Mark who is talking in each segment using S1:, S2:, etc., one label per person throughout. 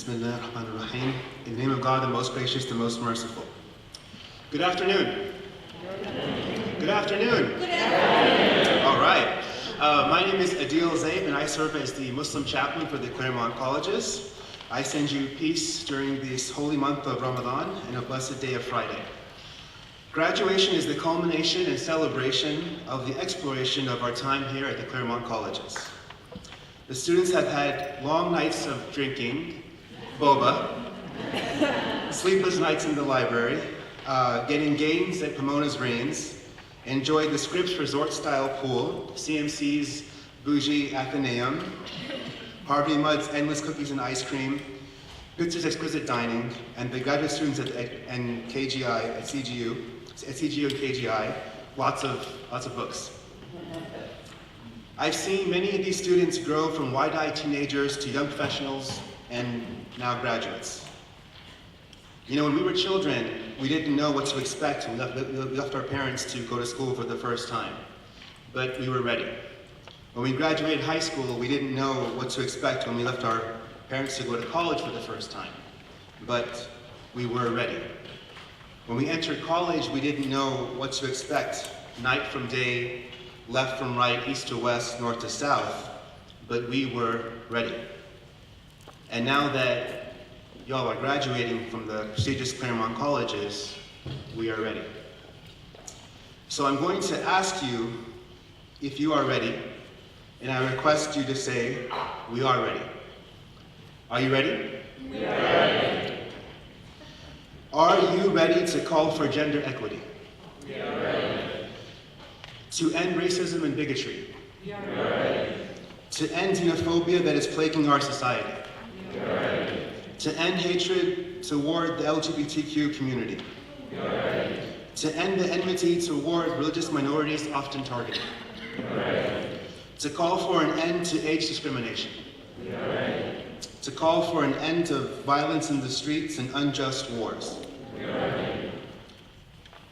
S1: Bismillah ar-Rahman ar-Rahim. In the name of God, the most gracious, the most merciful. Good afternoon. Good afternoon. Good afternoon. All right. My name is Adil Zaib, and I serve as the Muslim chaplain for the Claremont colleges. I send you peace during this holy month of Ramadan and a blessed day of Friday. Graduation is the culmination and celebration of the exploration of our time here at the Claremont colleges. The students have had long nights of drinking, boba, sleepless nights in the library, getting games at Pomona's Reigns, enjoyed the Scripps Resort-style pool, CMC's bougie Athenaeum, Harvey Mudd's endless cookies and ice cream, Pitzer's exquisite dining, and the graduate students at KGI, at CGU and KGI, lots of books. I've seen many of these students grow from wide-eyed teenagers to young professionals and now graduates. You know, when we were children, we didn't know what to expect when we left our parents to go to school for the first time, but we were ready. When we graduated high school, we didn't know what to expect when we left our parents to go to college for the first time, but we were ready. When we entered college, we didn't know what to expect night from day, left from right, east to west, north to south, but we were ready. And now that y'all are graduating from the prestigious Claremont colleges, we are ready. So I'm going to ask you if you are ready, and I request you to say, we are ready. Are you ready?
S2: We are ready.
S1: Are you ready to call for gender equity?
S2: We are ready.
S1: To end racism and bigotry?
S2: We are ready.
S1: To end xenophobia that is plaguing our society?
S2: We are ready.
S1: To end hatred toward the LGBTQ community?
S2: We are ready.
S1: To end the enmity toward religious minorities often targeted?
S2: We are ready.
S1: To call for an end to age discrimination?
S2: We are ready.
S1: To call for an end of violence in the streets and unjust wars?
S2: We are ready.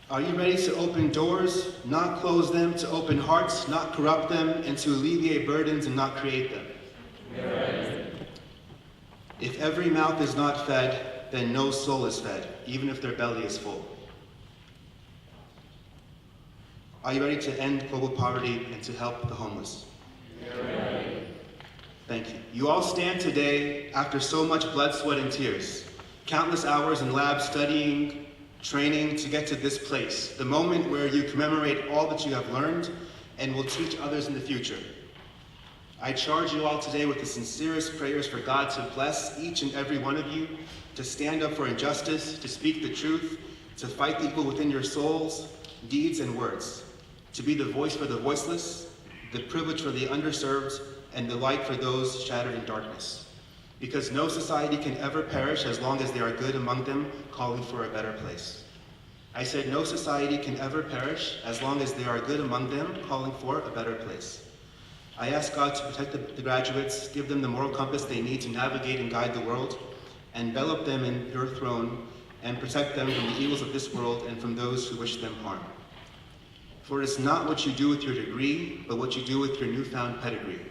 S1: Are you ready to open doors, not close them, to open hearts, not corrupt them, and to alleviate burdens and not create them?
S2: We are ready.
S1: If every mouth is not fed, then no soul is fed, even if their belly is full. Are you ready to end global poverty and to help the homeless?
S2: We are ready.
S1: Thank you. You all stand today after so much blood, sweat, and tears, countless hours in labs studying, training to get to this place, the moment where you commemorate all that you have learned and will teach others in the future. I charge you all today with the sincerest prayers for God to bless each and every one of you, to stand up for injustice, to speak the truth, to fight the evil within your souls, deeds, and words, to be the voice for the voiceless, the privilege for the underserved, and the light for those shattered in darkness. Because no society can ever perish as long as there are good among them calling for a better place. I said no society can ever perish as long as there are good among them calling for a better place. I ask God to protect the graduates, give them the moral compass they need to navigate and guide the world, envelop them in your throne, and protect them from the evils of this world and from those who wish them harm. For it is not what you do with your degree, but what you do with your newfound pedigree.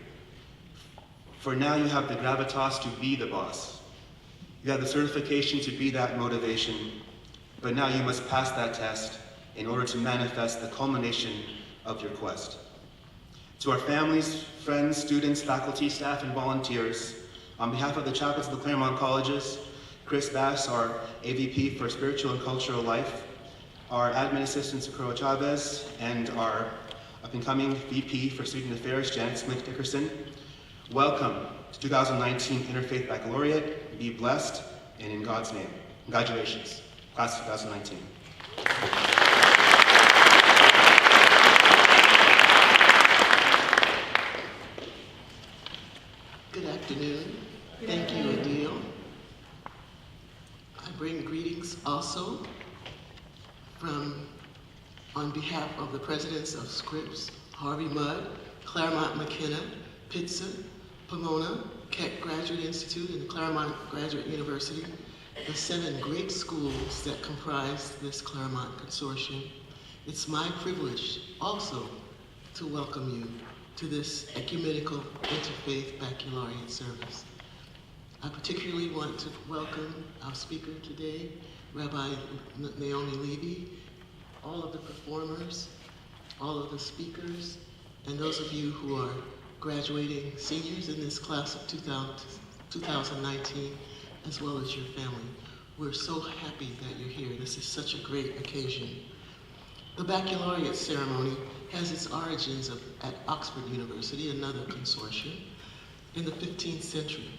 S1: For now you have the gravitas to be the boss. You have the certification to be that motivation, but now you must pass that test in order to manifest the culmination of your quest. To our families, friends, students, faculty, staff, and volunteers, on behalf of the chaplains of the Claremont colleges, Chris Bass, our AVP for Spiritual and Cultural Life, our admin assistant, Socorro Chavez, and our up-and-coming VP for Student Affairs, Janet Smith-Dickerson, welcome to 2019 Interfaith Baccalaureate. Be blessed, and in God's name. Congratulations, class of 2019.
S3: Good afternoon. Thank you, Adil. I bring greetings also on behalf of the presidents of Scripps, Harvey Mudd, Claremont McKenna, Pitzer, Pomona, Keck Graduate Institute, and the Claremont Graduate University, the 7 great schools that comprise this Claremont consortium. It's my privilege also to welcome you to this ecumenical interfaith baccalaureate service. I particularly want to welcome our speaker today, Rabbi Naomi Levy, all of the performers, all of the speakers, and those of you who are graduating seniors in this class of 2019, as well as your family. We're so happy that you're here. This is such a great occasion. The Baccalaureate ceremony has its origins at Oxford University, another consortium, in the 15th century.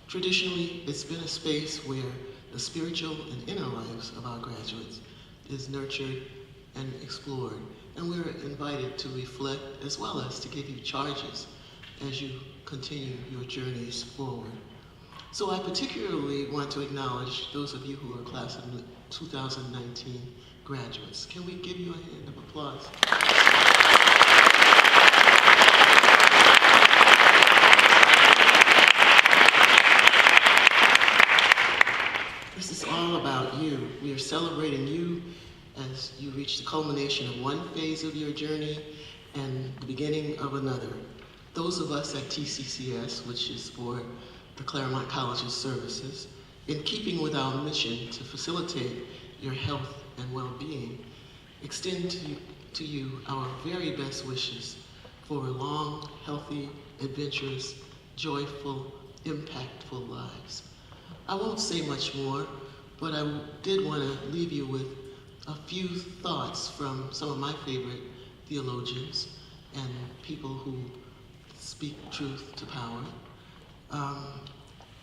S3: Traditionally, it's been a space where the spiritual and inner lives of our graduates is nurtured and explored, and we're invited to reflect as well as to give you charges as you continue your journeys forward. So I particularly want to acknowledge those of you who are class of 2019 graduates. Can we give you a hand of applause? This is all about you. We are celebrating you as you reach the culmination of one phase of your journey and the beginning of another. Those of us at TCCS, which is for the Claremont College's services, in keeping with our mission to facilitate your health and well-being, extend to you our very best wishes for long, healthy, adventurous, joyful, impactful lives. I won't say much more, but I did want to leave you with a few thoughts from some of my favorite theologians and people who speak truth to power.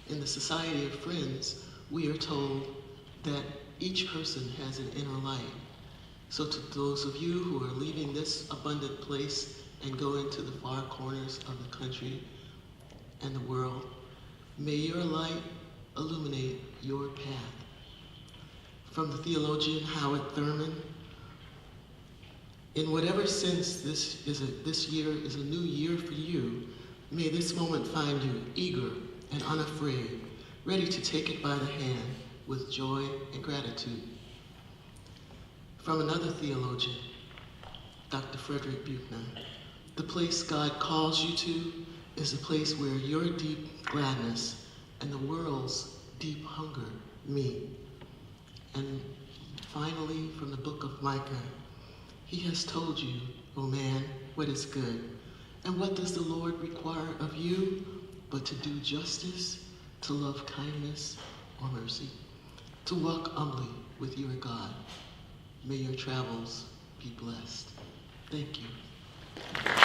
S3: In the Society of Friends, we are told that each person has an inner light. So to those of you who are leaving this abundant place and go into the far corners of the country and the world, may your light illuminate your path. From the theologian Howard Thurman, in whatever sense this year is a new year for you, may this moment find you eager and unafraid, ready to take it by the hand with joy and gratitude. From another theologian, Dr. Frederick Buechner, the place God calls you to is a place where your deep gladness and the world's deep hunger meet. And finally, from the book of Micah, he has told you, O man, what is good. And what does the Lord require of you but to do justice, to love kindness or mercy, to walk humbly with your God. May your travels be blessed. Thank you.
S2: Amen.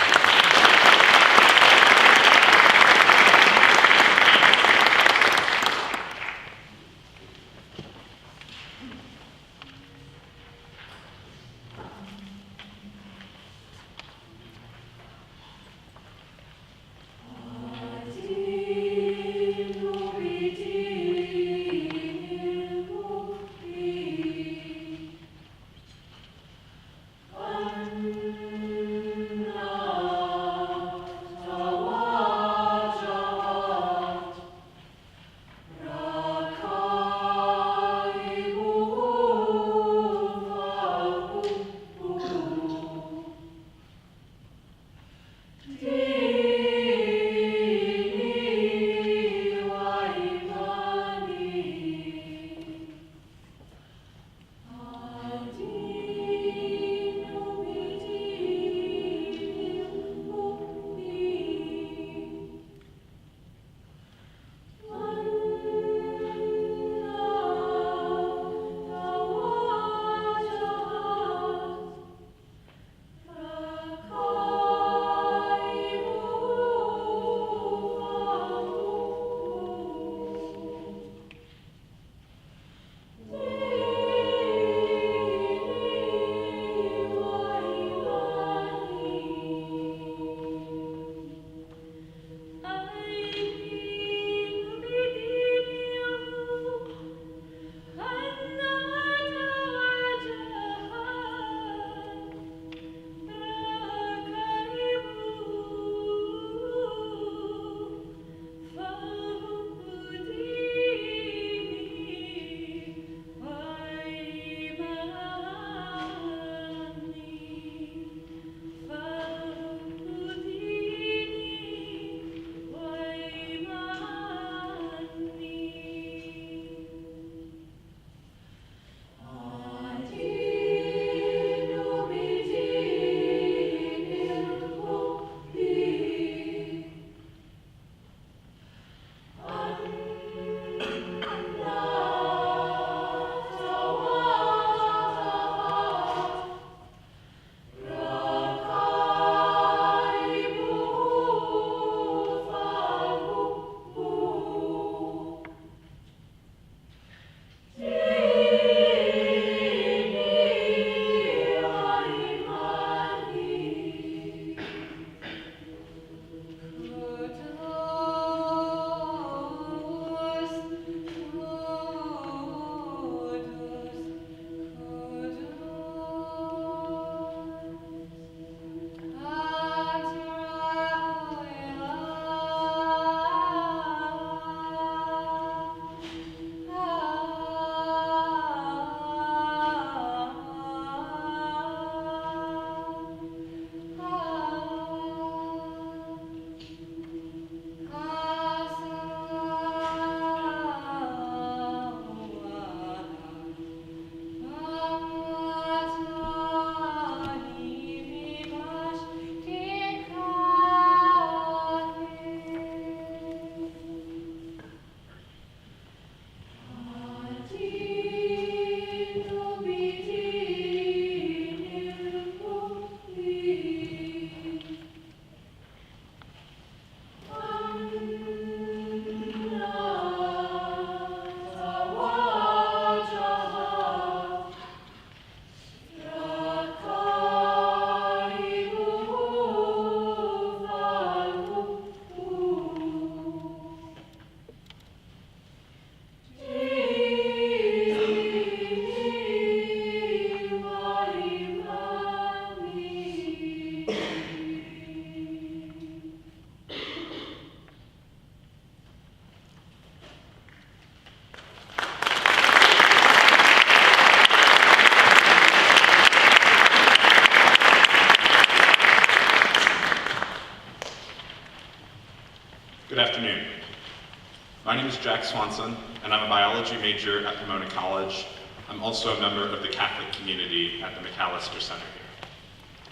S4: My name is Jack Swanson, and I'm a biology major at Pomona College. I'm also a member of the Catholic community at the McAllister Center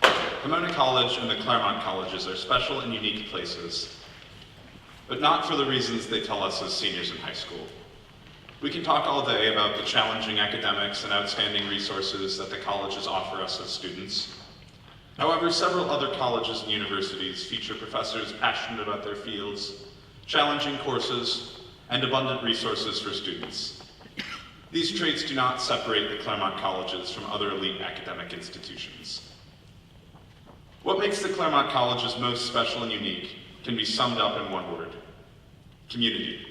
S4: here. Pomona College and the Claremont colleges are special and unique places, but not for the reasons they tell us as seniors in high school. We can talk all day about the challenging academics and outstanding resources that the colleges offer us as students. However, several other colleges and universities feature professors passionate about their fields, challenging courses, and abundant resources for students. These traits do not separate the Claremont colleges from other elite academic institutions. What makes the Claremont colleges most special and unique can be summed up in one word: community.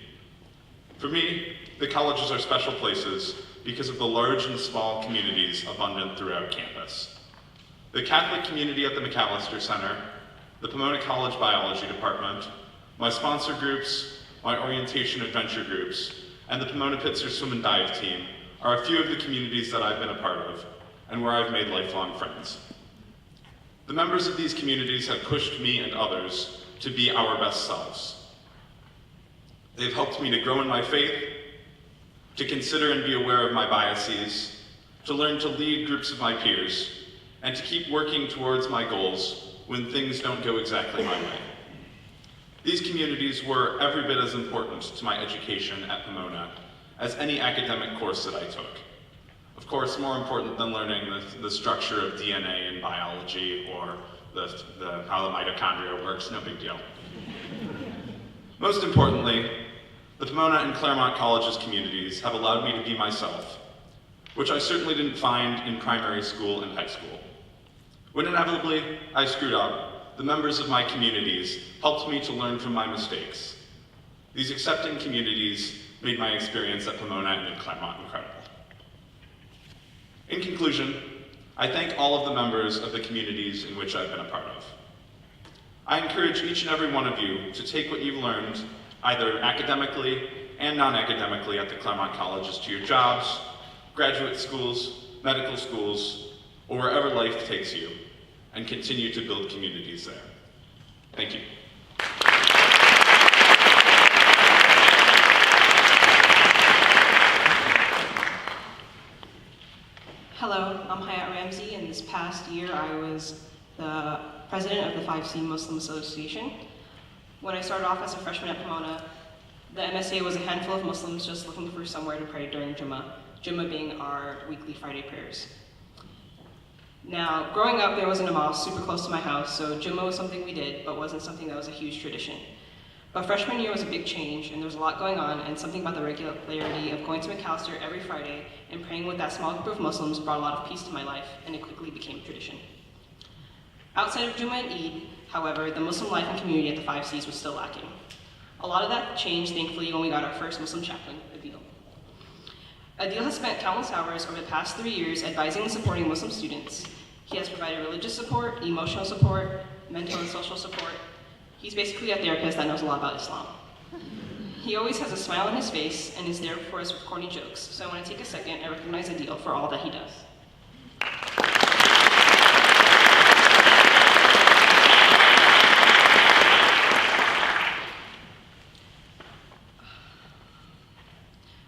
S4: For me, the colleges are special places because of the large and small communities abundant throughout campus. The Catholic community at the McAllister Center, the Pomona College Biology Department, my sponsor groups, my orientation adventure groups, and the Pomona Pitzer Swim and Dive team are a few of the communities that I've been a part of and where I've made lifelong friends. The members of these communities have pushed me and others to be our best selves. They've helped me to grow in my faith, to consider and be aware of my biases, to learn to lead groups of my peers, and to keep working towards my goals when things don't go exactly my way. These communities were every bit as important to my education at Pomona as any academic course that I took. Of course, more important than learning the structure of DNA in biology or how the mitochondria works, no big deal. Most importantly, the Pomona and Claremont Colleges communities have allowed me to be myself, which I certainly didn't find in primary school and high school. When inevitably I screwed up, the members of my communities helped me to learn from my mistakes. These accepting communities made my experience at Pomona and at Claremont incredible. In conclusion, I thank all of the members of the communities in which I've been a part of. I encourage each and every one of you to take what you've learned, either academically and non-academically at the Claremont colleges, to your jobs, graduate schools, medical schools, or wherever life takes you, and continue to build communities there. Thank you.
S5: Hello, I'm Hayat Ramsey, and this past year I was the president of the 5C Muslim Association. When I started off as a freshman at Pomona, the MSA was a handful of Muslims just looking for somewhere to pray during Jummah, Jummah being our weekly Friday prayers. Now, growing up, there wasn't a mosque super close to my house, so Jummah was something we did, but wasn't something that was a huge tradition. But freshman year was a big change, and there was a lot going on, and something about the regularity of going to McAllister every Friday and praying with that small group of Muslims brought a lot of peace to my life, and it quickly became tradition. Outside of Jummah and Eid, however, the Muslim life and community at the 5Cs was still lacking. A lot of that changed, thankfully, when we got our first Muslim chaplain, Adil. Adil has spent countless hours over the past 3 years advising and supporting Muslim students. He has provided religious support, emotional support, mental and social support. He's basically a therapist that knows a lot about Islam. He always has a smile on his face and is there for us with corny jokes, so I want to take a second and recognize Adil for all that he does.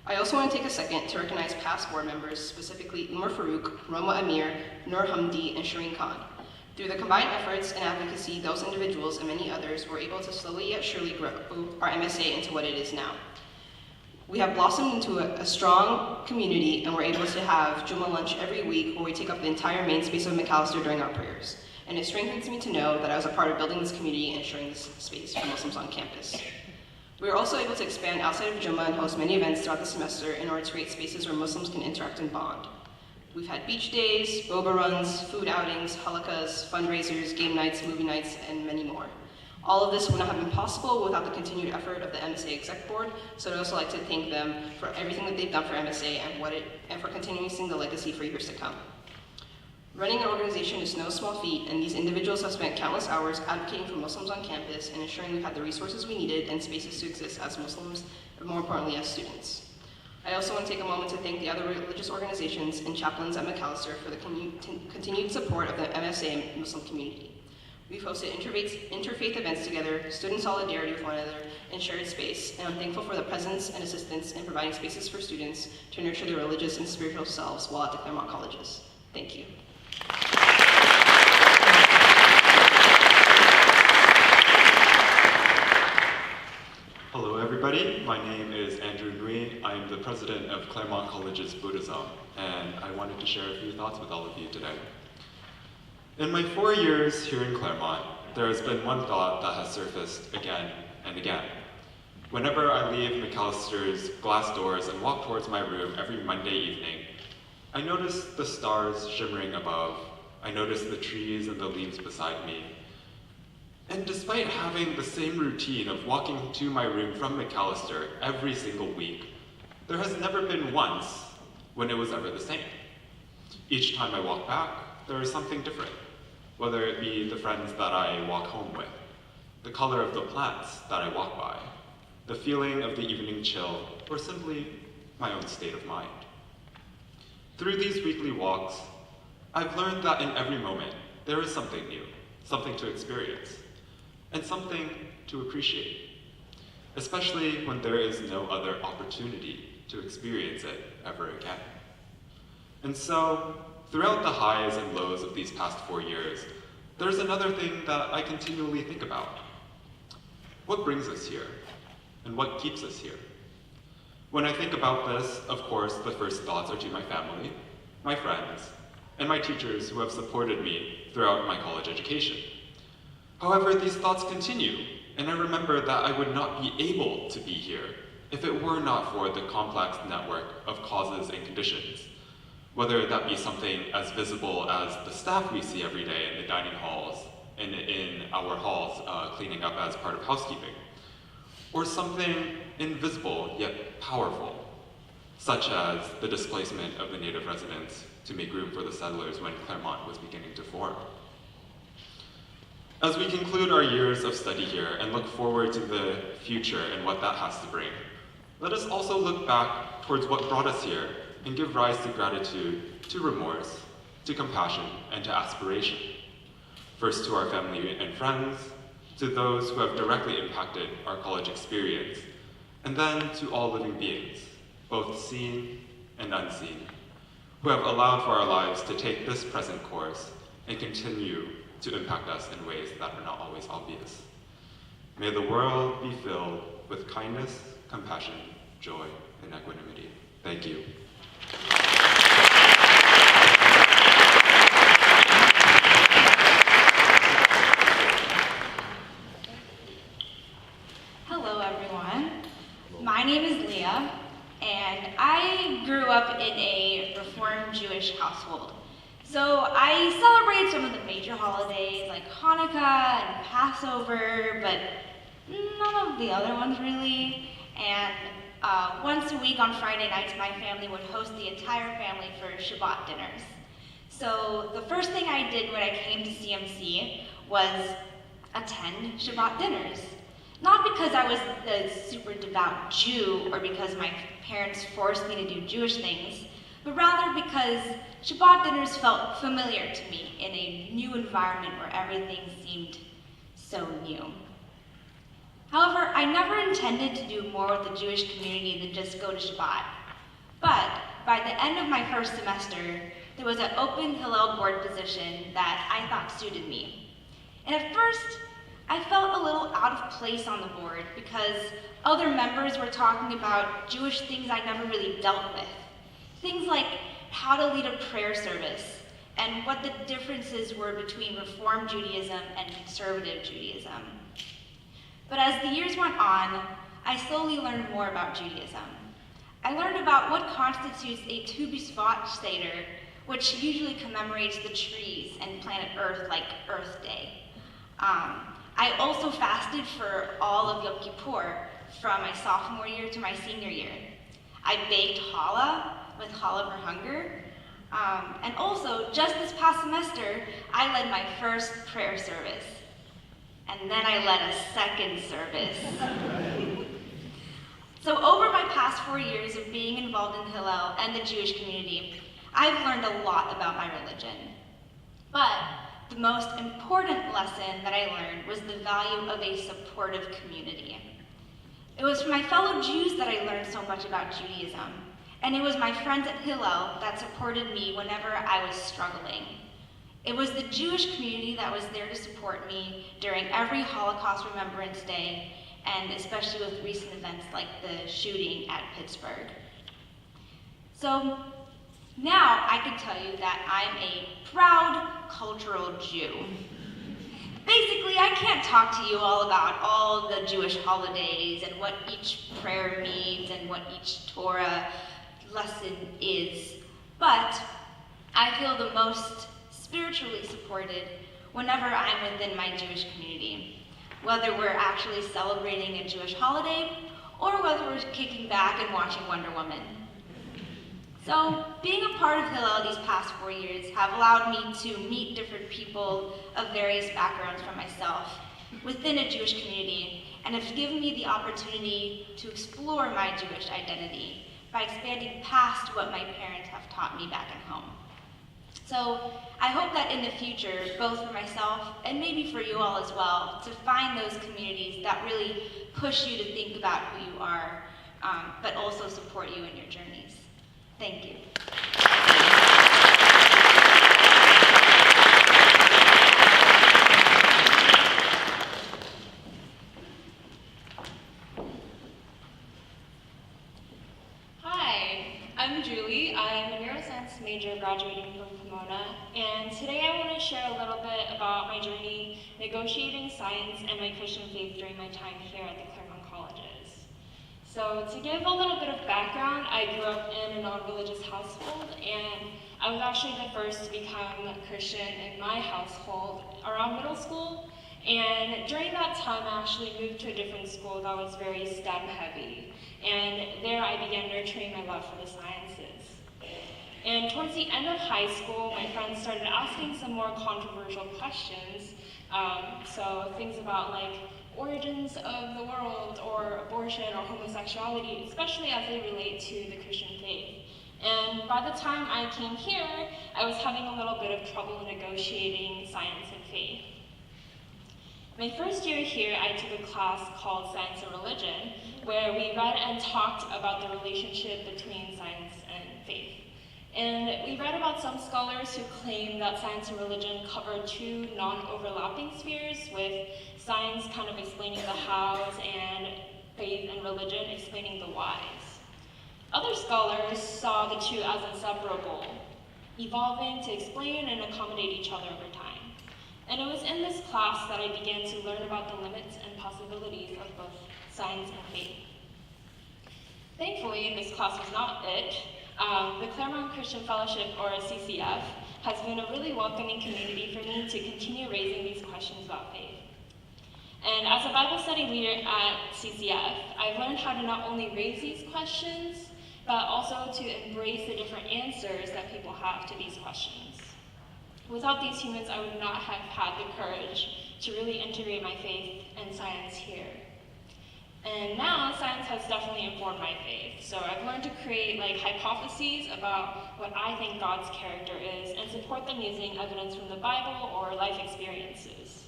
S5: I also want to take a second to recognize past board members, specifically Umar Farouk, Roma Amir, Nur Hamdi, and Shireen Khan. Through the combined efforts and advocacy, those individuals and many others were able to slowly yet surely grow our MSA into what it is now. We have blossomed into a strong community, and we're able to have Jummah lunch every week where we take up the entire main space of McAllister during our prayers. And it strengthens me to know that I was a part of building this community and ensuring this space for Muslims on campus. We were also able to expand outside of Jummah and host many events throughout the semester in order to create spaces where Muslims can interact and bond. We've had beach days, boba runs, food outings, halakas, fundraisers, game nights, movie nights, and many more. All of this would not have been possible without the continued effort of the MSA Exec Board, so I'd also like to thank them for everything that they've done for MSA and for continuing the legacy for years to come. Running an organization is no small feat, and these individuals have spent countless hours advocating for Muslims on campus and ensuring we've had the resources we needed and spaces to exist as Muslims, and more importantly as students. I also want to take a moment to thank the other religious organizations and chaplains at McAllister for the continued support of the MSA and Muslim community. We've hosted interfaith events together, stood in solidarity with one another, and shared space, and I'm thankful for the presence and assistance in providing spaces for students to nurture their religious and spiritual selves while at the Claremont colleges. Thank you.
S6: Hello everybody, my name is Andrew Nui. I'm the president of Claremont College's Buddhism, and I wanted to share a few thoughts with all of you today. In my 4 years here in Claremont, there has been one thought that has surfaced again and again. Whenever I leave McAllister's glass doors and walk towards my room every Monday evening, I notice the stars shimmering above, I notice the trees and the leaves beside me. And despite having the same routine of walking to my room from McAllister every single week, there has never been once when it was ever the same. Each time I walk back, there is something different, whether it be the friends that I walk home with, the color of the plants that I walk by, the feeling of the evening chill, or simply my own state of mind. Through these weekly walks, I've learned that in every moment, there is something new, something to experience, and something to appreciate, especially when there is no other opportunity to experience it ever again. And so, throughout the highs and lows of these past 4 years, there's another thing that I continually think about. What brings us here? And what keeps us here? When I think about this, of course, the first thoughts are to my family, my friends, and my teachers who have supported me throughout my college education. However, these thoughts continue, and I remember that I would not be able to be here if it were not for the complex network of causes and conditions, whether that be something as visible as the staff we see every day in the dining halls and in our halls cleaning up as part of housekeeping, or something invisible yet powerful, such as the displacement of the native residents to make room for the settlers when Claremont was beginning to form. As we conclude our years of study here and look forward to the future and what that has to bring, let us also look back towards what brought us here and give rise to gratitude, to remorse, to compassion, and to aspiration. First to our family and friends, to those who have directly impacted our college experience, and then to all living beings, both seen and unseen, who have allowed for our lives to take this present course and continue to impact us in ways that are not always obvious. May the world be filled with kindness, compassion, joy, and equanimity. Thank you.
S7: Hello, everyone. My name is Leah, and I grew up in a Reformed Jewish household. So I celebrate some of the major holidays like Hanukkah and Passover, but none of the other ones really. And once a week on Friday nights, my family would host the entire family for Shabbat dinners. So the first thing I did when I came to CMC was attend Shabbat dinners. Not because I was a super devout Jew or because my parents forced me to do Jewish things, but rather because Shabbat dinners felt familiar to me in a new environment where everything seemed so new. However, I never intended to do more with the Jewish community than just go to Shabbat. But by the end of my first semester, there was an open Hillel board position that I thought suited me. And at first, I felt a little out of place on the board because other members were talking about Jewish things I never really dealt with. Things like how to lead a prayer service and what the differences were between Reform Judaism and Conservative Judaism. But as the years went on, I slowly learned more about Judaism. I learned about what constitutes a Tu B'Shvat Seder, which usually commemorates the trees and planet Earth like Earth Day. I also fasted for all of Yom Kippur from my sophomore year to my senior year. I baked challah with challah for hunger. And also, just this past semester, I led my first prayer service. And then I led a second service. So over my past 4 years of being involved in Hillel and the Jewish community, I've learned a lot about my religion. But the most important lesson that I learned was the value of a supportive community. It was from my fellow Jews that I learned so much about Judaism, and it was my friends at Hillel that supported me whenever I was struggling. It was the Jewish community that was there to support me during every Holocaust Remembrance Day, and especially with recent events like the shooting at Pittsburgh. So now I can tell you that I'm a proud cultural Jew. Basically, I can't talk to you all about all the Jewish holidays and what each prayer means and what each Torah lesson is, but I feel the most spiritually supported whenever I'm within my Jewish community, whether we're actually celebrating a Jewish holiday or whether we're kicking back and watching Wonder Woman. So, being a part of Hillel these past 4 years have allowed me to meet different people of various backgrounds from myself within a Jewish community, and have given me the opportunity to explore my Jewish identity by expanding past what my parents have taught me back at home. So, I hope that in the future, both for myself and maybe for you all as well, to find those communities that really push you to think about who you are, but also support you in your journeys. Thank you.
S8: Hi, I'm Julie. I'm a neuroscience major graduating from Pomona, and today I want to share a little bit about my journey negotiating science and my Christian faith during my time here at the Claremont colleges. So to give a little bit of background, I grew up in a non-religious household, and I was actually the first to become a Christian in my household around middle school. And during that time, I actually moved to a different school that was very STEM heavy. And there I began nurturing my love for the sciences. And towards the end of high school, my friends started asking some more controversial questions. So things about like origins of the world or abortion or homosexuality, especially as they relate to the Christian faith. And by the time I came here, I was having a little bit of trouble negotiating science and faith. My first year here, I took a class called Science and Religion, where we read and talked about the relationship between science and faith. And we read about some scholars who claim that science and religion cover two non-overlapping spheres, with science kind of explaining the hows and faith and religion explaining the whys. Other scholars saw the two as inseparable, evolving to explain and accommodate each other over time. And it was in this class that I began to learn about the limits and possibilities of both science and faith. Thankfully, this class was not it. The Claremont Christian Fellowship, or CCF, has been a really welcoming community for me to continue raising these questions about faith. And as a Bible study leader at CCF, I've learned how to not only raise these questions, but also to embrace the different answers that people have to these questions. Without these humans, I would not have had the courage to really integrate my faith and science here. And now science has definitely informed my faith. So I've learned to create hypotheses about what I think God's character is and support them using evidence from the Bible or life experiences.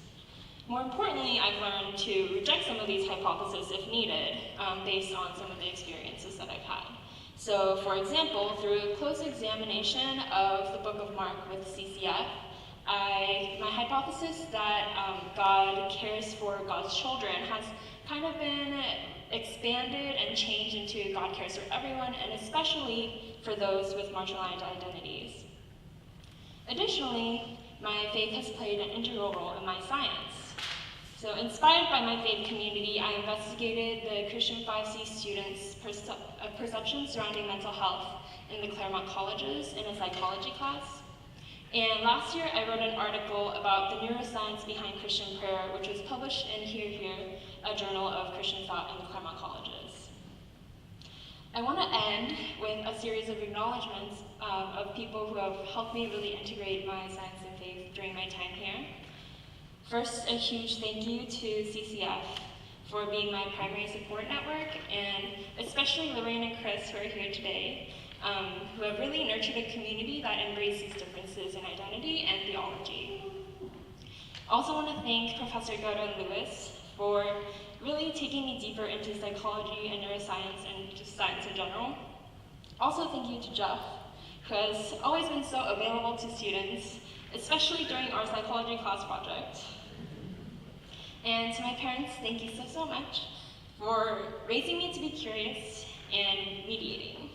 S8: More importantly, I've learned to reject some of these hypotheses if needed, based on some of the experiences that I've had. So for example, through a close examination of the book of Mark with CCF, my hypothesis that God cares for God's children has kind of been expanded and changed into God cares for everyone, and especially for those with marginalized identities. Additionally, my faith has played an integral role in my science. So inspired by my faith community, I investigated the Christian 5C students' perceptions surrounding mental health in the Claremont colleges in a psychology class. And last year, I wrote an article about the neuroscience behind Christian prayer, which was published in Here, a journal of Christian thought in the Claremont colleges. I want to end with a series of acknowledgments of people who have helped me really integrate my science and faith during my time here. First, a huge thank you to CCF for being my primary support network, and especially Lorraine and Chris, who are here today, who have really nurtured a community that embraces differences in identity and theology. Also want to thank Professor Gordon Lewis for really taking me deeper into psychology and neuroscience and just science in general. Also thank you to Jeff, who has always been so available to students, especially during our psychology class project. And to my parents, thank you so much for raising me to be curious and mediating.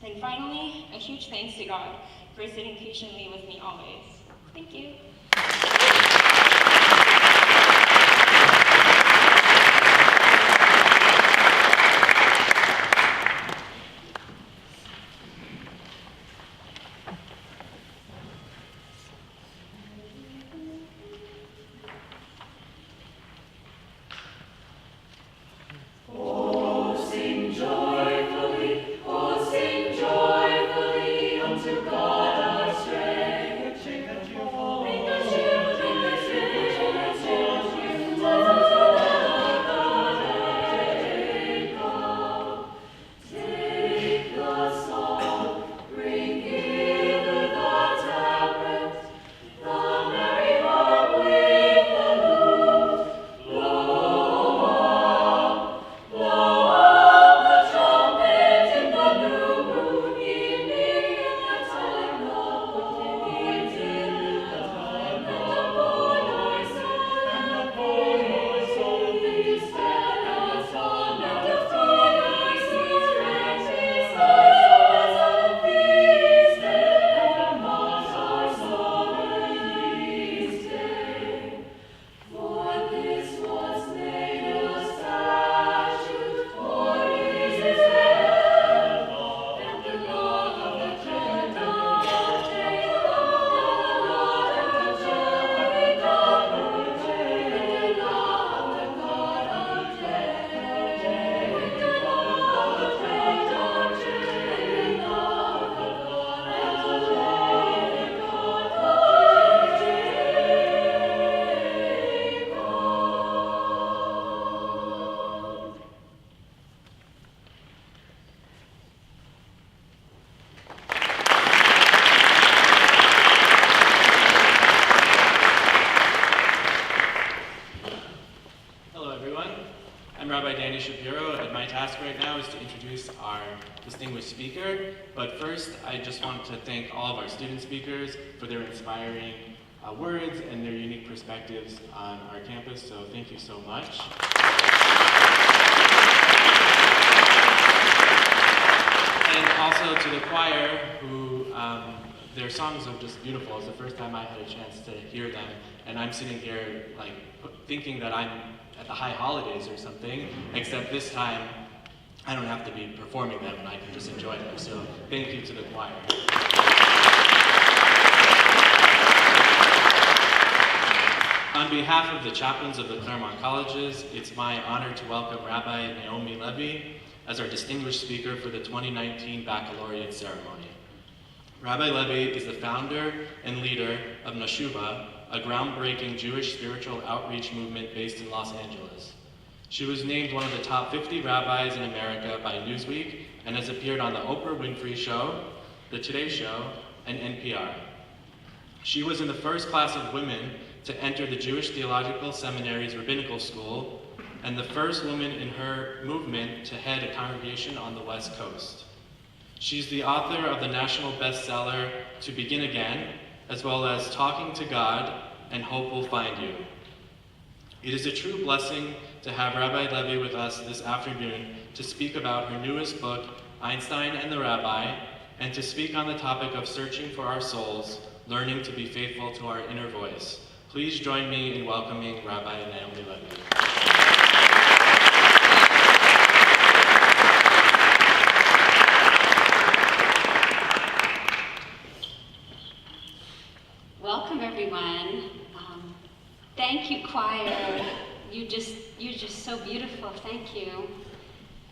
S8: And finally, a huge thanks to God for sitting patiently with me always. Thank you.
S9: But first, I just want to thank all of our student speakers for their inspiring words and their unique perspectives on our campus, so thank you so much. And also to the choir, who their songs are just beautiful. It's the first time I had a chance to hear them, and I'm sitting here like thinking that I'm at the high holidays or something, except this time I don't have to be performing them and I can just enjoy them. So thank you to the choir. On behalf of the chaplains of the Claremont colleges, it's my honor to welcome Rabbi Naomi Levy as our distinguished speaker for the 2019 Baccalaureate ceremony. Rabbi Levy is the founder and leader of Nashuva, a groundbreaking Jewish spiritual outreach movement based in Los Angeles. She was named one of the top 50 rabbis in America by Newsweek and has appeared on the Oprah Winfrey Show, The Today Show, and NPR. She was in the first class of women to enter the Jewish Theological Seminary's rabbinical school and the first woman in her movement to head a congregation on the West Coast. She's the author of the national bestseller, To Begin Again, as well as Talking to God and Hope Will Find You. It is a true blessing to have Rabbi Levy with us this afternoon to speak about her newest book, Einstein and the Rabbi, and to speak on the topic of searching for our souls, learning to be faithful to our inner voice. Please join me in welcoming Rabbi Naomi Levy.
S10: Welcome, everyone. Thank you, choir. You're just so beautiful. Thank you.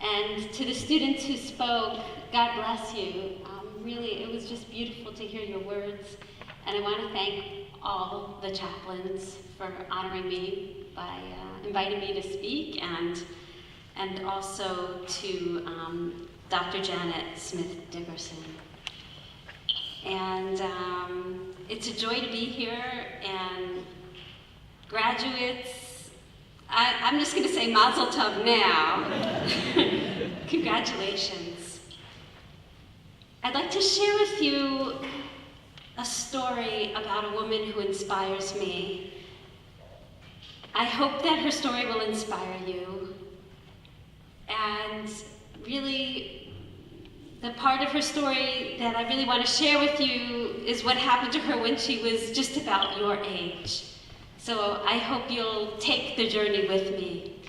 S10: And to the students who spoke, God bless you. Really, it was just beautiful to hear your words. And I want to thank all the chaplains for honoring me by inviting me to speak, and also to Dr. Janet Smith-Dickerson. And it's a joy to be here, and graduates, I'm just going to say Mazel Tov now. Congratulations. I'd like to share with you a story about a woman who inspires me. I hope that her story will inspire you. And really, the part of her story that I really want to share with you is what happened to her when she was just about your age. So I hope you'll take the journey with me.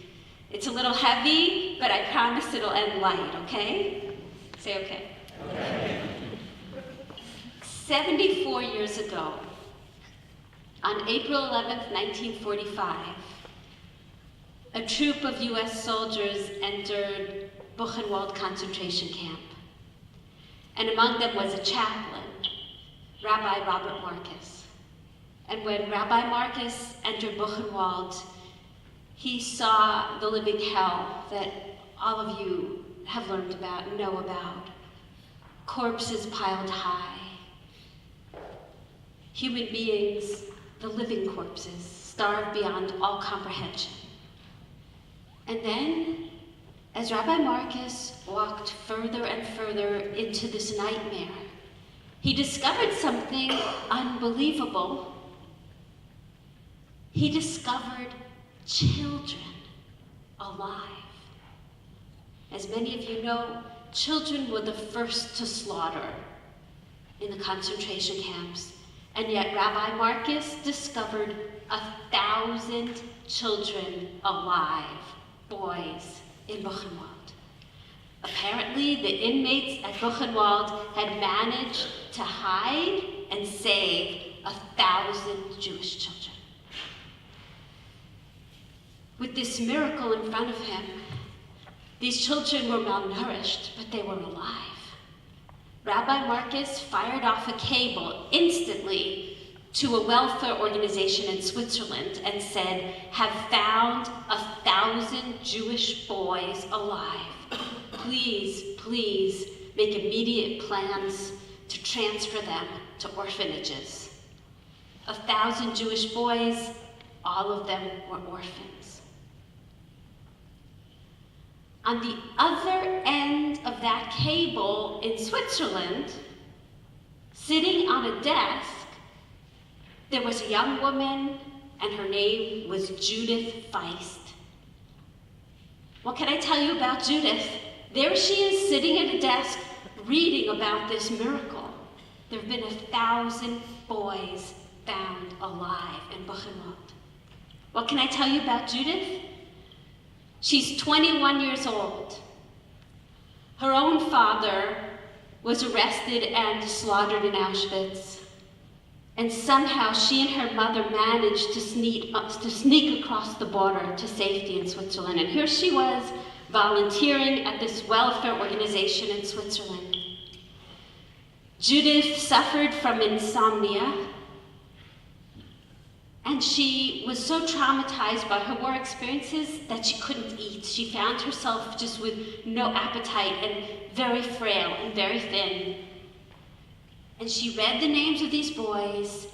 S10: It's a little heavy, but I promise it'll end light, okay? Say okay.
S2: Okay.
S10: 74 years ago, on April 11th, 1945, a troop of US soldiers entered Buchenwald concentration camp. And among them was a chaplain, Rabbi Robert Marcus. And when Rabbi Marcus entered Buchenwald, he saw the living hell that all of you have learned about and know about. Corpses piled high. Human beings, the living corpses, starved beyond all comprehension. And then, as Rabbi Marcus walked further and further into this nightmare, he discovered something unbelievable. He discovered children alive. As many of you know, children were the first to slaughter in the concentration camps. And yet Rabbi Marcus discovered 1,000 children alive, boys, in Buchenwald. Apparently, the inmates at Buchenwald had managed to hide and save 1,000 Jewish children. With this miracle in front of him, these children were malnourished, but they were alive. Rabbi Marcus fired off a cable instantly to a welfare organization in Switzerland and said, "Have found 1,000 Jewish boys alive. Please, please make immediate plans to transfer them to orphanages." 1,000 Jewish boys, all of them were orphans. On the other end of that cable in Switzerland, sitting on a desk, there was a young woman, and her name was Judith Feist. What can I tell you about Judith? There she is sitting at a desk reading about this miracle. There have been 1,000 boys found alive in Buchenwald. What can I tell you about Judith? She's 21 years old. Her own father was arrested and slaughtered in Auschwitz. And somehow she and her mother managed to sneak across the border to safety in Switzerland. And here she was, volunteering at this welfare organization in Switzerland. Judith suffered from insomnia, and she was so traumatized by her war experiences that she couldn't eat. She found herself just with no appetite and very frail and very thin. And she read the names of these boys,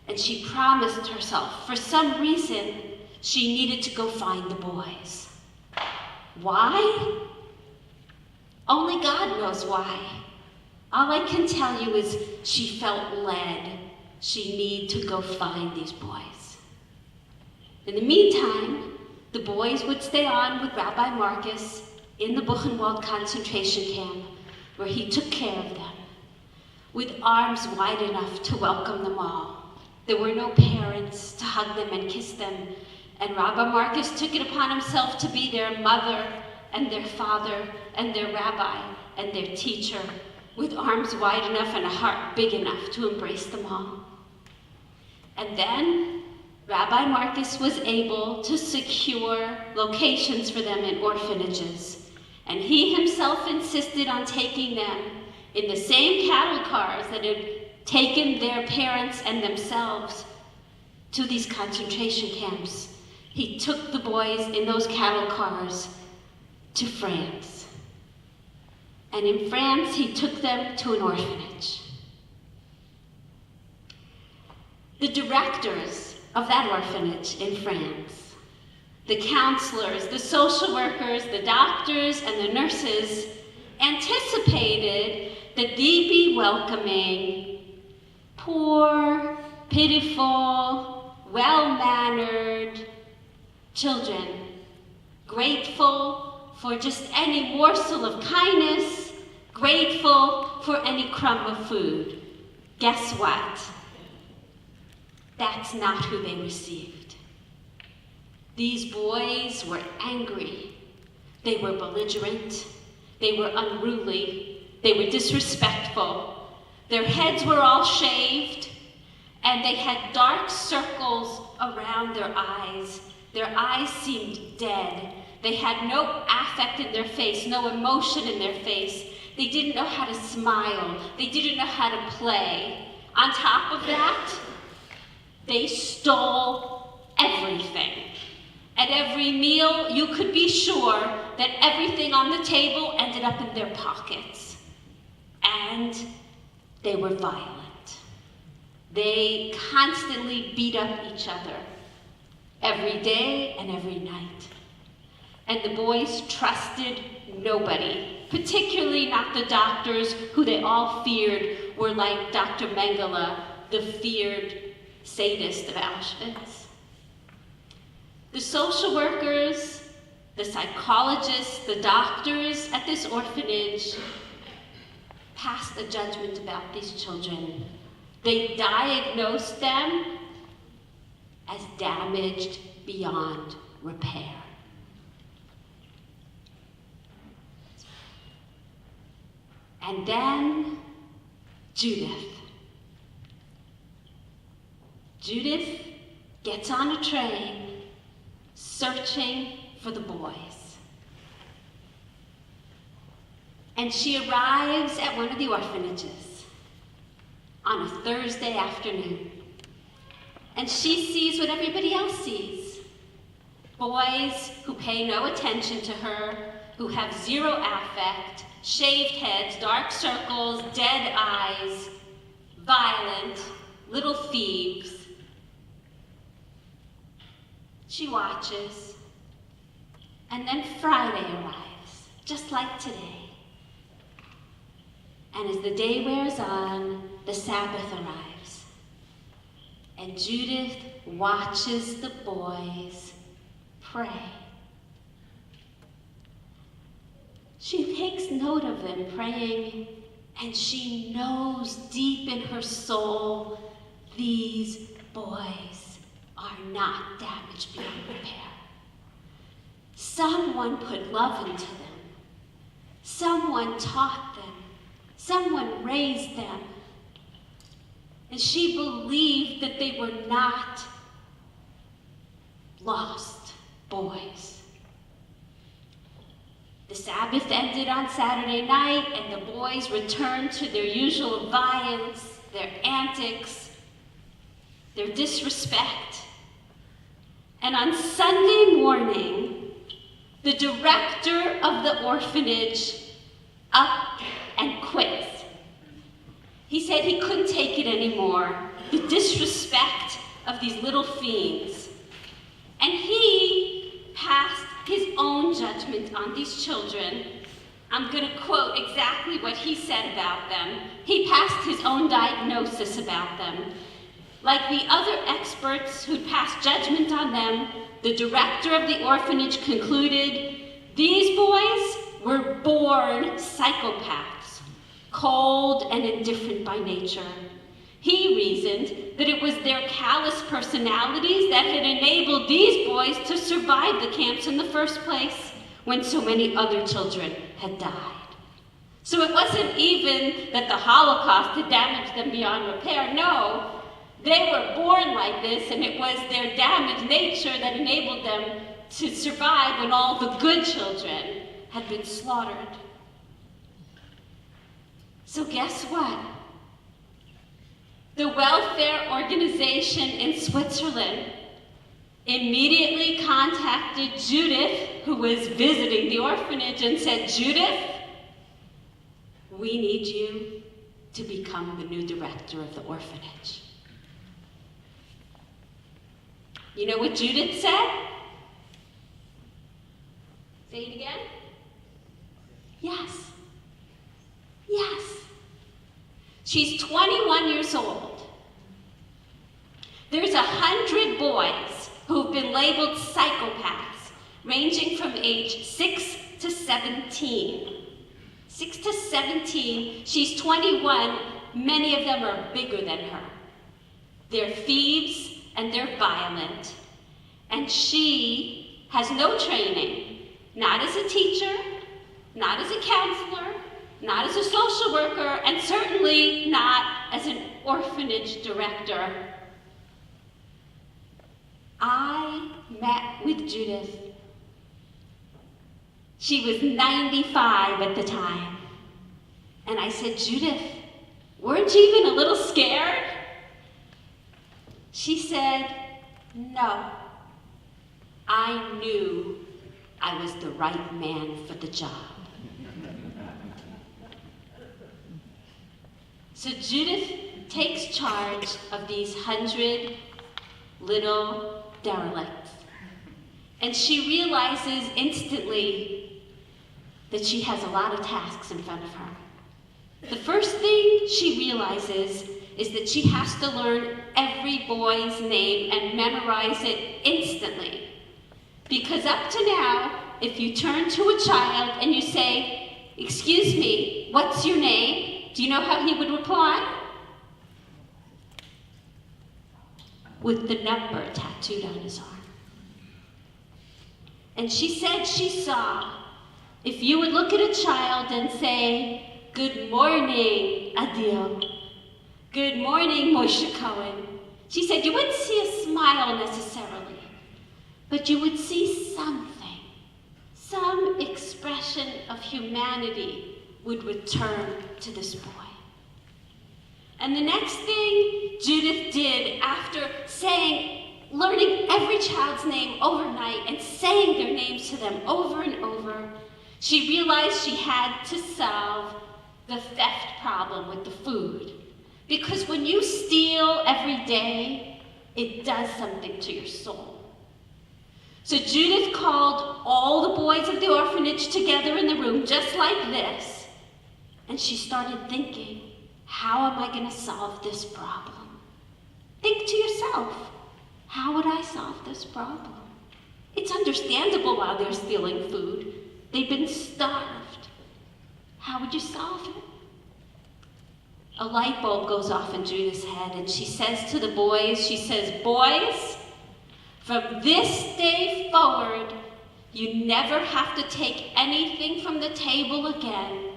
S10: and she promised herself, for some reason, she needed to go find the boys. Why? Only God knows why. All I can tell you is she felt led. She needed to go find these boys. In the meantime, the boys would stay on with Rabbi Marcus in the Buchenwald concentration camp, where he took care of them, with arms wide enough to welcome them all. There were no parents to hug them and kiss them, and Rabbi Marcus took it upon himself to be their mother and their father and their rabbi and their teacher, with arms wide enough and a heart big enough to embrace them all. And then Rabbi Marcus was able to secure locations for them in orphanages, and he himself insisted on taking them in the same cattle cars that had taken their parents and themselves to these concentration camps. He took the boys in those cattle cars to France. And in France, he took them to an orphanage. The directors of that orphanage in France. The counselors, the social workers, the doctors, and the nurses anticipated that they'd be welcoming poor, pitiful, well-mannered children, grateful for just any morsel of kindness, grateful for any crumb of food. Guess what? That's not who they received. These boys were angry. They were belligerent. They were unruly. They were disrespectful. Their heads were all shaved, and they had dark circles around their eyes. Their eyes seemed dead. They had no affect in their face, no emotion in their face. They didn't know how to smile. They didn't know how to play. On top of that, they stole everything. At every meal, you could be sure that everything on the table ended up in their pockets. And they were violent. They constantly beat up each other, every day and every night. And the boys trusted nobody, particularly not the doctors who they all feared were like Dr. Mengele, the feared sadist of Auschwitz. The social workers, the psychologists, the doctors at this orphanage passed a judgment about these children. They diagnosed them as damaged beyond repair. And then Judith. Judith gets on a train searching for the boys. And she arrives at one of the orphanages on a Thursday afternoon. And she sees what everybody else sees. Boys who pay no attention to her, who have zero affect, shaved heads, dark circles, dead eyes, violent, little thieves. She watches, and then Friday arrives, just like today. And as the day wears on, the Sabbath arrives. And Judith watches the boys pray. She takes note of them praying, and she knows deep in her soul, these boys are not damaged beyond repair. Someone put love into them. Someone taught them. Someone raised them. And she believed that they were not lost boys. The Sabbath ended on Saturday night, and the boys returned to their usual violence, their antics, their disrespect. And on Sunday morning, the director of the orphanage up and quits. He said he couldn't take it anymore, the disrespect of these little fiends. And he passed his own judgment on these children. I'm going to quote exactly what he said about them. He passed his own diagnosis about them. Like the other experts who'd passed judgment on them, the director of the orphanage concluded, these boys were born psychopaths, cold and indifferent by nature. He reasoned that it was their callous personalities that had enabled these boys to survive the camps in the first place when so many other children had died. So it wasn't even that the Holocaust had damaged them beyond repair. No, they were born like this, and it was their damaged nature that enabled them to survive when all the good children had been slaughtered. So guess what? The welfare organization in Switzerland immediately contacted Judith, who was visiting the orphanage, and said, Judith, we need you to become the new director of the orphanage. You know what Judith said? Say it again. Yes. Yes. She's 21 years old. There's 100 boys who've been labeled psychopaths, ranging from age 6 to 17. 6 to 17, she's 21, many of them are bigger than her. They're thieves and they're violent. And she has no training, not as a teacher, not as a counselor, not as a social worker, and certainly not as an orphanage director. I met with Judith. She was 95 at the time. And I said, Judith, weren't you even a little scared? She said, no. I knew I was the right man for the job. So Judith takes charge of these 100 little derelicts. And she realizes instantly that she has a lot of tasks in front of her. The first thing she realizes is that she has to learn every boy's name and memorize it instantly. Because up to now, if you turn to a child and you say, excuse me, what's your name? Do you know how he would reply? With the number tattooed on his arm. And she said she saw, if you would look at a child and say, good morning, Adil. Good morning, Moshe Cohen. She said you wouldn't see a smile necessarily, but you would see something, some expression of humanity would return to this boy. And the next thing Judith did after learning every child's name overnight and saying their names to them over and over, she realized she had to solve the theft problem with the food. Because when you steal every day, it does something to your soul. So Judith called all the boys of the orphanage together in the room, just like this, and she started thinking, how am I going to solve this problem? Think to yourself, how would I solve this problem? It's understandable why they're stealing food. They've been starved. How would you solve it? A light bulb goes off in Judith's head, and she says to the boys, she says, boys, from this day forward, you never have to take anything from the table again,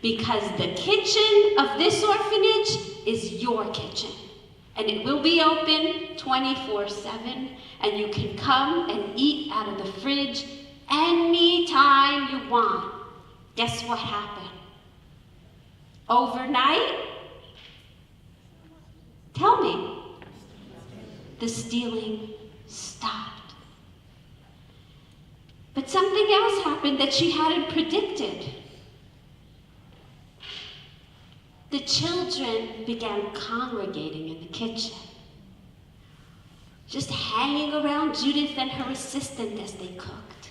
S10: because the kitchen of this orphanage is your kitchen. And it will be open 24/7, and you can come and eat out of the fridge anytime you want. Guess what happened? Overnight, tell me, the stealing stopped. But something else happened that she hadn't predicted. The children began congregating in the kitchen, just hanging around Judith and her assistant as they cooked.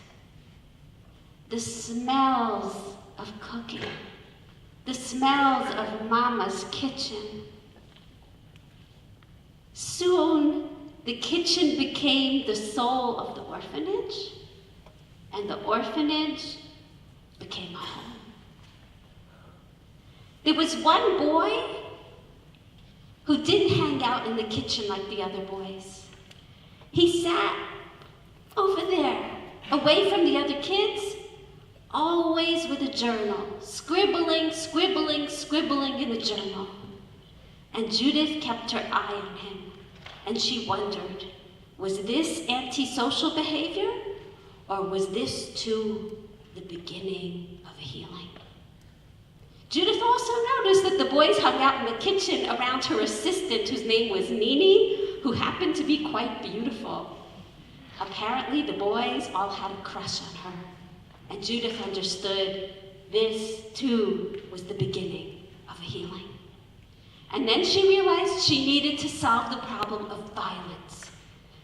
S10: The smells of cooking, the smells of Mama's kitchen. Soon, the kitchen became the soul of the orphanage, and the orphanage became a home. There was one boy who didn't hang out in the kitchen like the other boys. He sat over there, away from the other kids, always with a journal, scribbling, scribbling, scribbling in the journal. And Judith kept her eye on him, and she wondered, was this antisocial behavior, or was this too the beginning of a healing? Judith also noticed that the boys hung out in the kitchen around her assistant, whose name was Nini, who happened to be quite beautiful. Apparently, the boys all had a crush on her, and Judith understood this, too, was the beginning of a healing. And then she realized she needed to solve the problem of violence,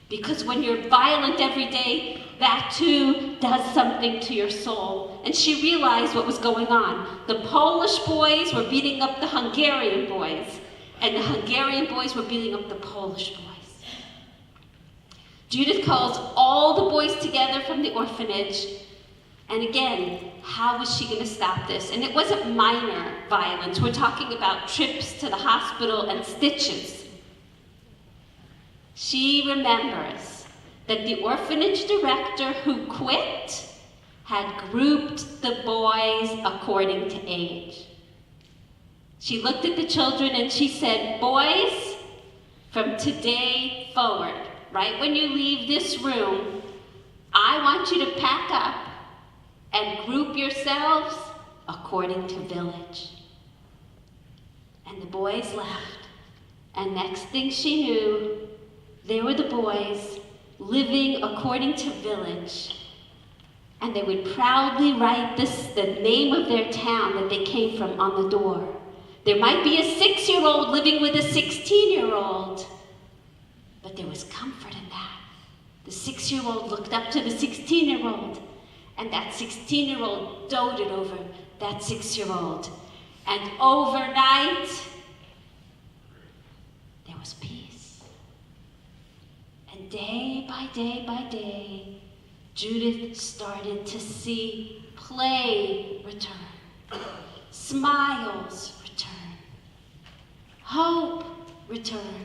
S10: Because when you're violent every day, that too does something to your soul. And she realized what was going on. The Polish boys were beating up the Hungarian boys, and the Hungarian boys were beating up the Polish boys. Judith calls all the boys together from the orphanage. And again, how was she going to stop this? And it wasn't minor violence. We're talking about trips to the hospital and stitches. She remembers that the orphanage director who quit had grouped the boys according to age. She looked at the children and she said, "Boys, from today forward, right when you leave this room, I want you to pack up and group yourselves according to village." And the boys left. And next thing she knew, there were the boys living according to village. And they would proudly write the name of their town that they came from on the door. There might be a 6-year-old living with a 16-year-old, but there was comfort in that. The 6-year-old looked up to the 16-year-old, and that 16-year-old doted over that 6-year-old. And overnight, there was peace. And day by day by day, Judith started to see play return, smiles return, hope return.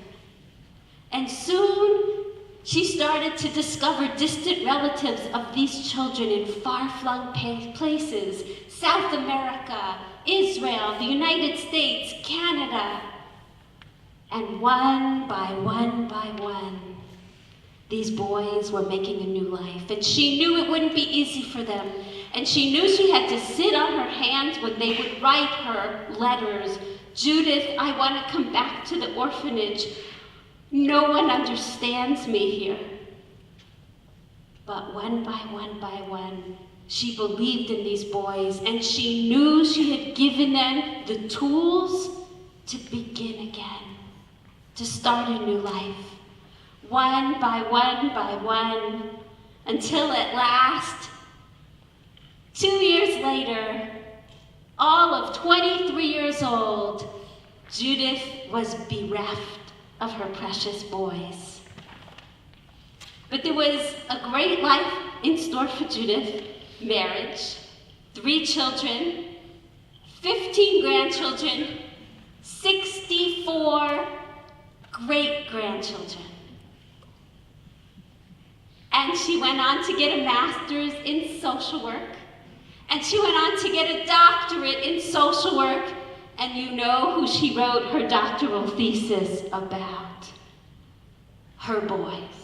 S10: And soon, she started to discover distant relatives of these children in far-flung places: South America, Israel, the United States, Canada. And one by one, these boys were making a new life. And she knew it wouldn't be easy for them. And she knew she had to sit on her hands when they would write her letters. "Judith, I want to come back to the orphanage. No one understands me here." But one by one, she believed in these boys, and she knew she had given them the tools to begin again, to start a new life. One by one, until at last, 2 years later, all of 23 years old, Judith was bereft of her precious boys. But there was a great life in store for Judith: marriage, 3 children, 15 grandchildren, 64 great-grandchildren. And she went on to get a master's in social work, and she went on to get a doctorate in social work. And you know who she wrote her doctoral thesis about? Her boys.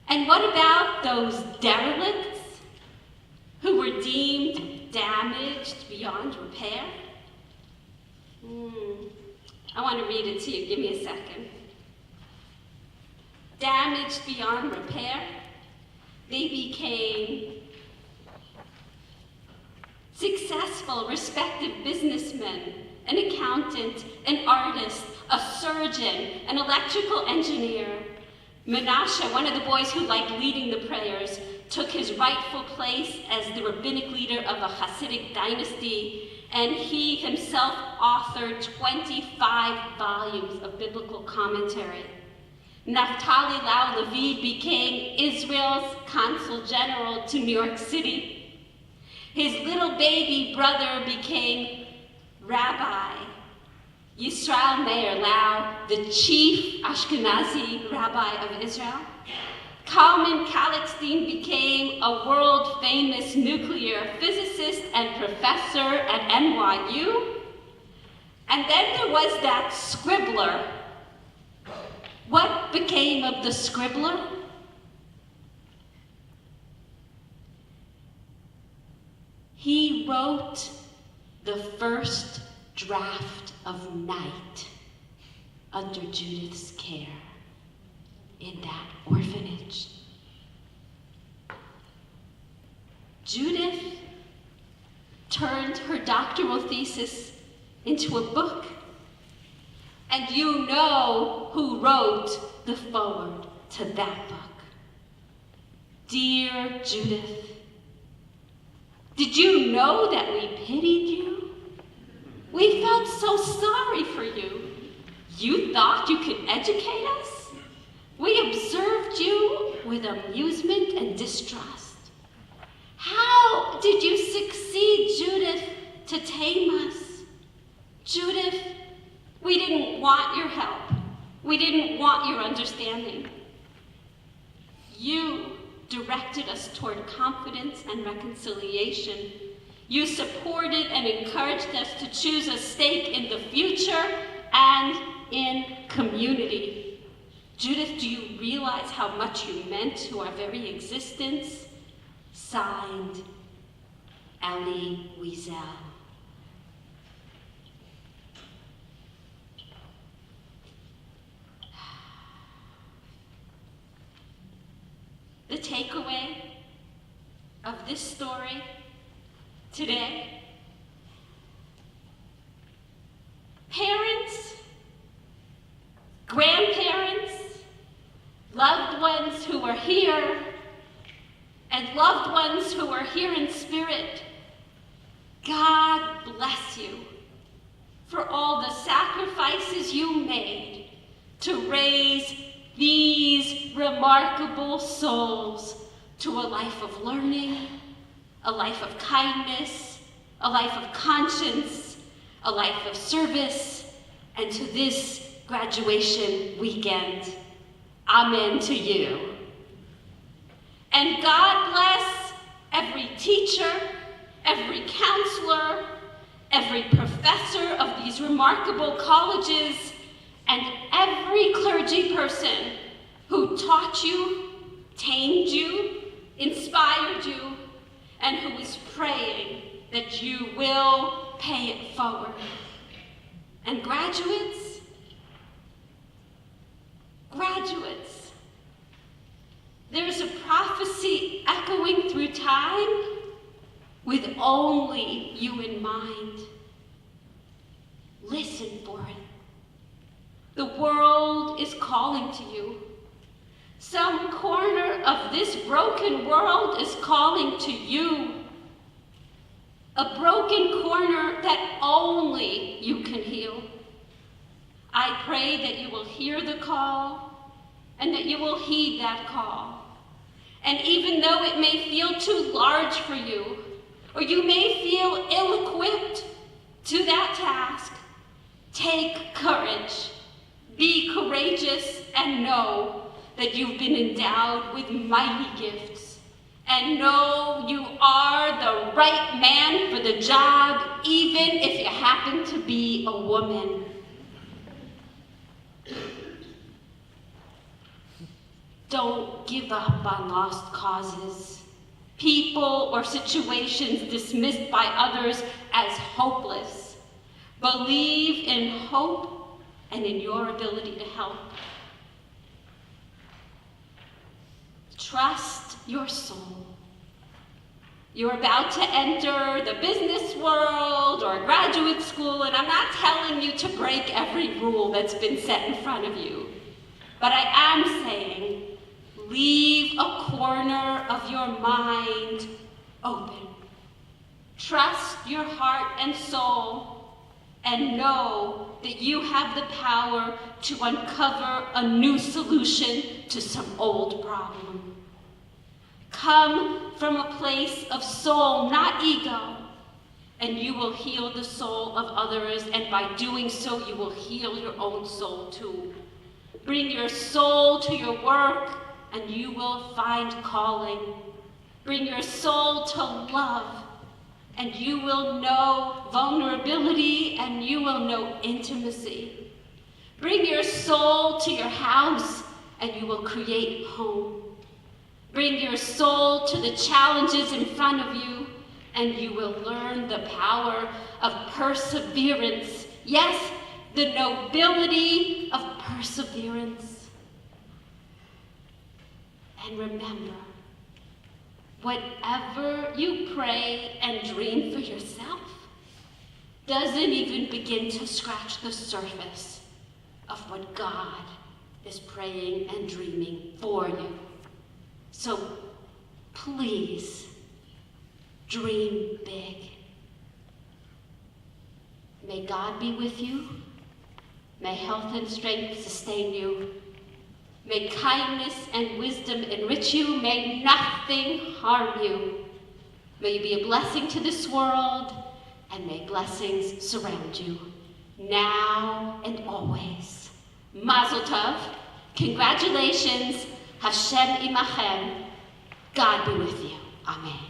S10: And what about those derelicts who were deemed damaged beyond repair? I want to read it to you. Give me a second. Damaged beyond repair, they became successful, respected businessmen, an accountant, an artist, a surgeon, an electrical engineer. Menashe, one of the boys who liked leading the prayers, took his rightful place as the rabbinic leader of a Hasidic dynasty, and he himself authored 25 volumes of biblical commentary. Naphtali Lau Levi became Israel's consul general to New York City. His little baby brother became Rabbi Yisrael Meir Lau, the chief Ashkenazi rabbi of Israel. Kalman Kalakstein became a world-famous nuclear physicist and professor at NYU. And then there was that scribbler. What became of the scribbler? He wrote the first draft of Night under Judith's care in that orphanage. Judith turned her doctoral thesis into a book. And you know who wrote the foreword to that book. Dear Judith, did you know that we pitied you? We felt so sorry for you. You thought you could educate us? We observed you with amusement and distrust. How did you succeed, Judith, to tame us? Judith, we didn't want your help. We didn't want your understanding. You directed us toward confidence and reconciliation. You supported and encouraged us to choose a stake in the future and in community. Judith, do you realize how much you meant to our very existence? Signed, Ellie Wiesel. The takeaway of this story today: parents, grandparents, loved ones who are here, and loved ones who are here in spirit, God bless you for all the sacrifices you made to raise these remarkable souls to a life of learning, a life of kindness, a life of conscience, a life of service, and to this graduation weekend. Amen to you. And God bless every teacher, every counselor, every professor of these remarkable colleges, and every clergy person who taught you, tamed you, inspired you, and who is praying that you will pay it forward. And graduates, there's a prophecy echoing through time with only you in mind. Listen for it. The world is calling to you. Some corner of this broken world is calling to you. A broken corner that only you can heal. I pray that you will hear the call and that you will heed that call. And even though it may feel too large for you, or you may feel ill-equipped to that task, take courage. Be courageous and know that you've been endowed with mighty gifts. And know you are the right man for the job, even if you happen to be a woman. Don't give up on lost causes, people or situations dismissed by others as hopeless. Believe in hope and in your ability to help. Trust your soul. You're about to enter the business world or graduate school, and I'm not telling you to break every rule that's been set in front of you. But I am saying, leave a corner of your mind open. Trust your heart and soul, and know that you have the power to uncover a new solution to some old problem. Come from a place of soul, not ego, and you will heal the soul of others, and by doing so, you will heal your own soul too. Bring your soul to your work, and you will find calling. Bring your soul to love, and you will know vulnerability, and you will know intimacy. Bring your soul to your house, and you will create home. Bring your soul to the challenges in front of you, and you will learn the power of perseverance. Yes, the nobility of perseverance. And remember, whatever you pray and dream for yourself doesn't even begin to scratch the surface of what God is praying and dreaming for you. So please, dream big. May God be with you. May health and strength sustain you. May kindness and wisdom enrich you. May nothing harm you. May you be a blessing to this world, and may blessings surround you, now and always. Mazel tov. Congratulations. Hashem imachem. God be with you. Amen.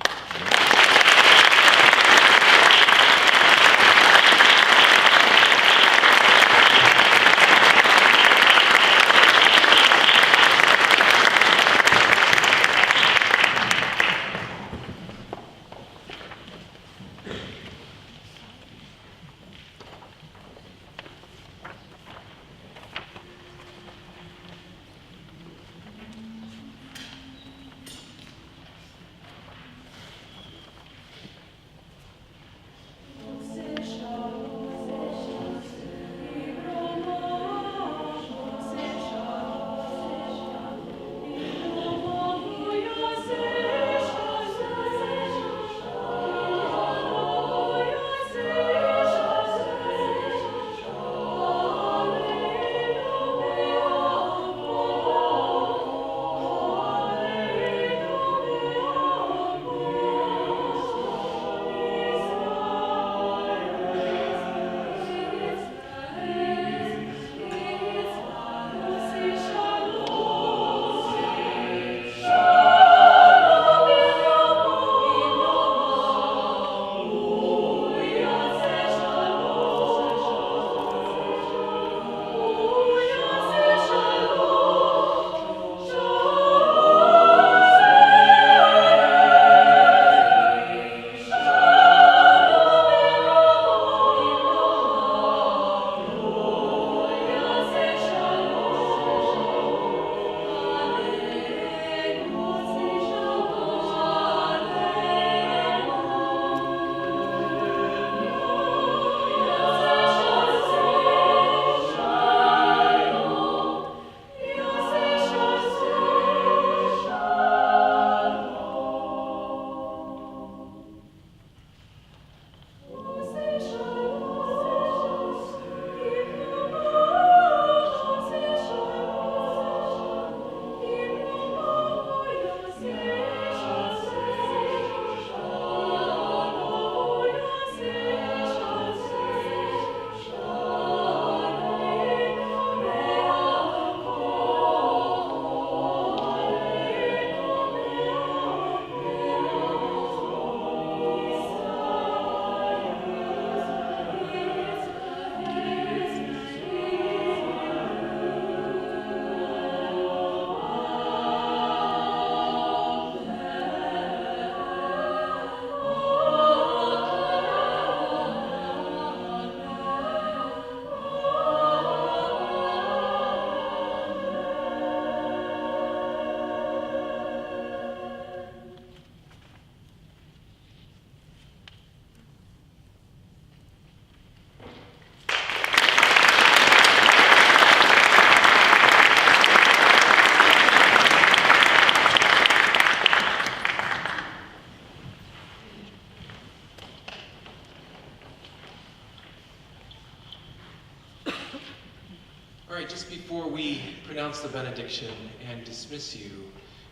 S9: right, just before we pronounce the benediction and dismiss you,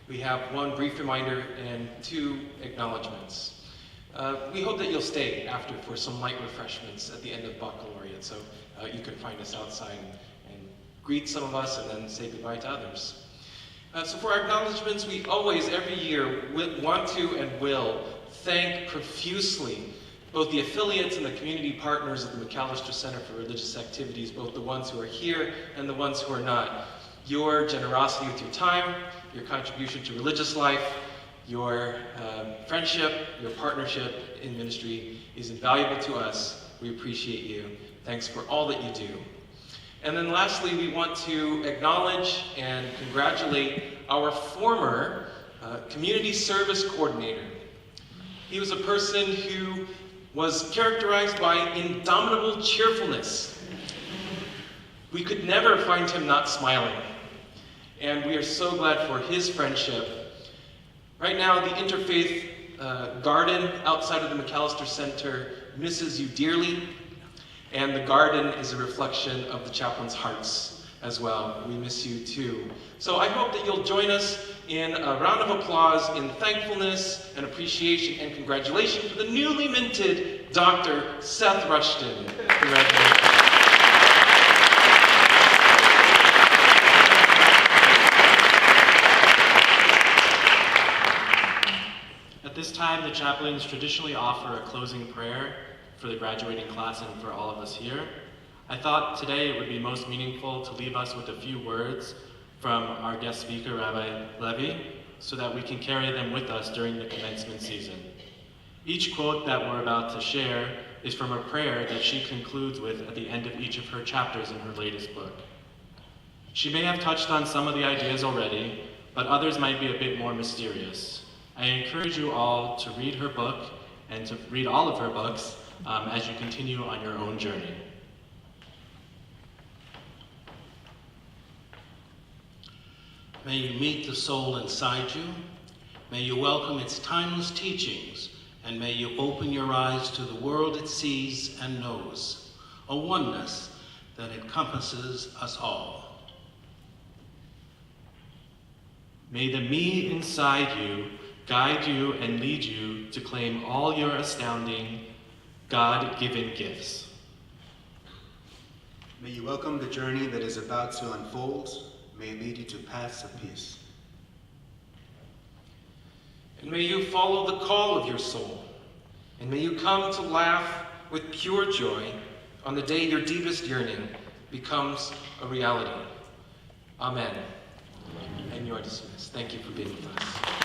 S9: we have one brief reminder and two acknowledgments. We hope that you'll stay after for some light refreshments at the end of Baccalaureate, so you can find us outside and greet some of us and then say goodbye to others. So for our acknowledgments, we always, every year, want to and will thank profusely both the affiliates and the community partners of the McAllister Center for Religious Activities, both the ones who are here and the ones who are not. Your generosity with your time, your contribution to religious life, your friendship, your partnership in ministry is invaluable to us. We appreciate you. Thanks for all that you do. And then lastly, we want to acknowledge and congratulate our former community service coordinator. He was a person who was characterized by indomitable cheerfulness, We could never find him not smiling. And we are so glad for his friendship. Right now, the interfaith garden outside of the McAllister Center misses you dearly. And the garden is a reflection of the chaplains' hearts as well. We miss you too. So I hope that you'll join us in a round of applause in thankfulness and appreciation and congratulations for the newly minted Dr. Seth Rushton. Congratulations. At this time, the chaplains traditionally offer a closing prayer for the graduating class and for all of us here. I thought today it would be most meaningful to leave us with a few words from our guest speaker, Rabbi Levy, so that we can carry them with us during the commencement season. Each quote that we're about to share is from a prayer that she concludes with at the end of each of her chapters in her latest book. She may have touched on some of the ideas already, but others might be a bit more mysterious. I encourage you all to read her book and to read all of her books as you continue on your own journey.
S11: May you meet the soul inside you. May you welcome its timeless teachings, and may you open your eyes to the world it sees and knows, a oneness that encompasses us all.
S9: May the me inside you guide you and lead you to claim all your astounding, God-given gifts.
S1: May you welcome the journey that is about to unfold. May it lead you to paths of peace.
S12: And may you follow the call of your soul. And may you come to laugh with pure joy on the day your deepest yearning becomes a reality. Amen. And you are dismissed. Thank you for being with us.